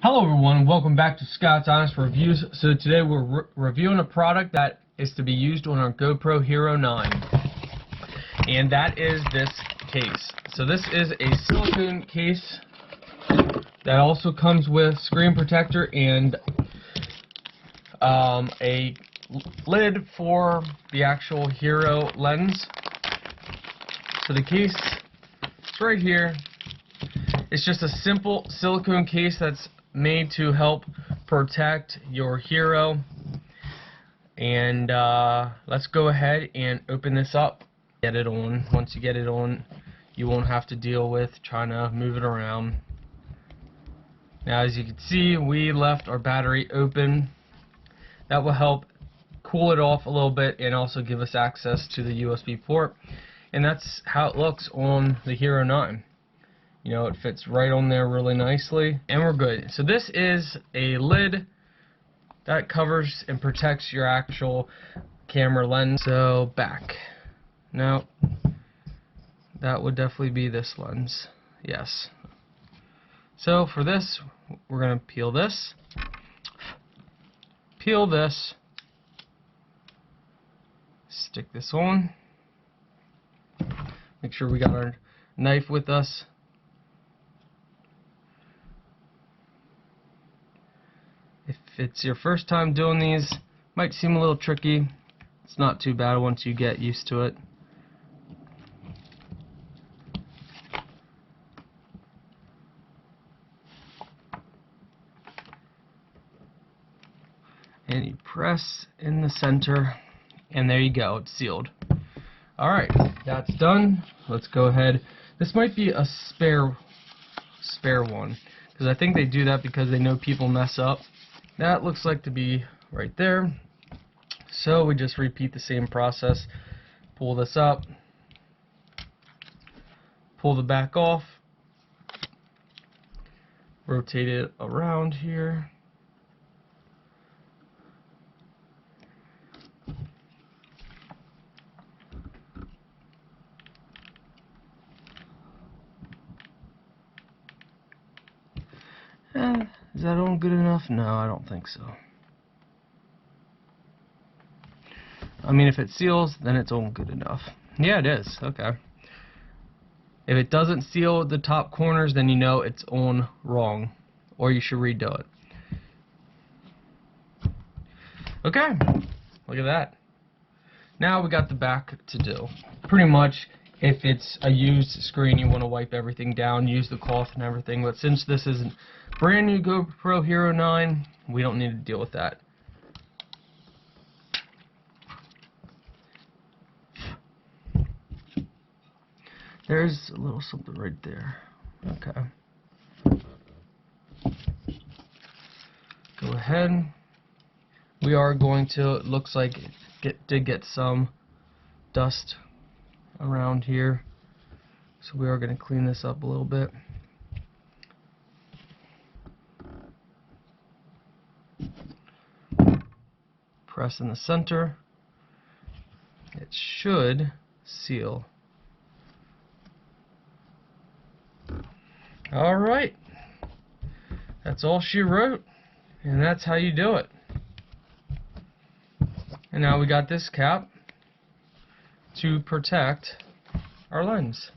Hello everyone, welcome back to Scott's Honest Reviews. So today we're reviewing a product that is to be used on our GoPro Hero 9. And that is this case. So this is a silicone case that also comes with screen protector and a lid for the actual Hero lens. So the case is right here. It's just a simple silicone case that's made to help protect your Hero. And let's go ahead and open this up. Get it on. Once you get it on, you won't have to deal with trying to move it around. Now, as you can see, we left our battery open. That will help cool it off a little bit and also give us access to the USB port. And that's how it looks on the Hero 9. You know, it fits right on there really nicely, and we're good. So this is a lid that covers and protects your actual camera lens. So back. Now, that would definitely be this lens. Yes. So for this, we're going to peel this, stick this on, make sure we got our knife with us. If it's your first time doing these, might seem a little tricky. It's not too bad once you get used to it. And you press in the center, and there you go, it's sealed. Alright, that's done. Let's go ahead. This might be a spare one, because I think they do that because they know people mess up. That looks like to be right there. So we just repeat the same process. Pull this up, pull the back off, rotate it around here. Is that all good enough? No, I don't think so. I mean, if it seals, then it's all good enough. Yeah, it is. Okay. If it doesn't seal the top corners, then you know it's on wrong, or you should redo it. Okay, look at that. Now we got the back to do. Pretty much, if it's a used screen, you want to wipe everything down, use the cloth and everything. But since this is a brand new GoPro Hero 9, we don't need to deal with that. There's a little something right there. Okay. Go ahead. We are going to, it looks like it did get some dust around here. So we are going to clean this up a little bit. Press in the center. It should seal. Alright. That's all she wrote. And that's how you do it. And now we got this cap to protect our lens.